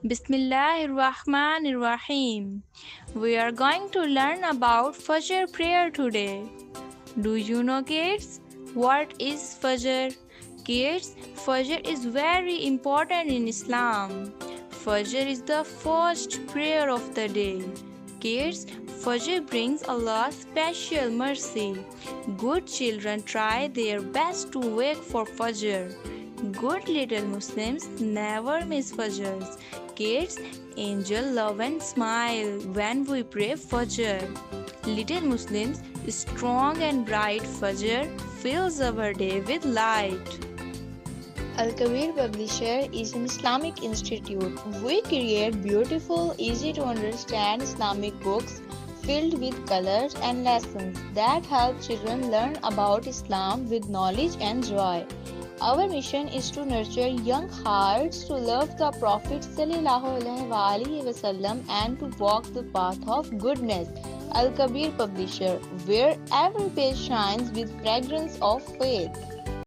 Bismillahirrahmanirrahim. We are going to learn about Fajr prayer today. Do you know, kids, what is Fajr? Kids, Fajr is very important in Islam. Fajr is the first prayer of the day. Kids, Fajr brings Allah's special mercy. Good children try their best to wake for Fajr. Good little Muslims never miss Fajrs. Kids, angels love and smile when we pray Fajr. Little Muslims, strong and bright Fajr fills our day with light. Al-Kabir Publisher is an Islamic institute. We create beautiful, easy to understand Islamic books filled with colors and lessons that help children learn about Islam with knowledge and joy. Our mission is to nurture young hearts to love the Prophet ﷺ and to walk the path of goodness. Al-Kabir Publisher, where every page shines with fragrance of faith.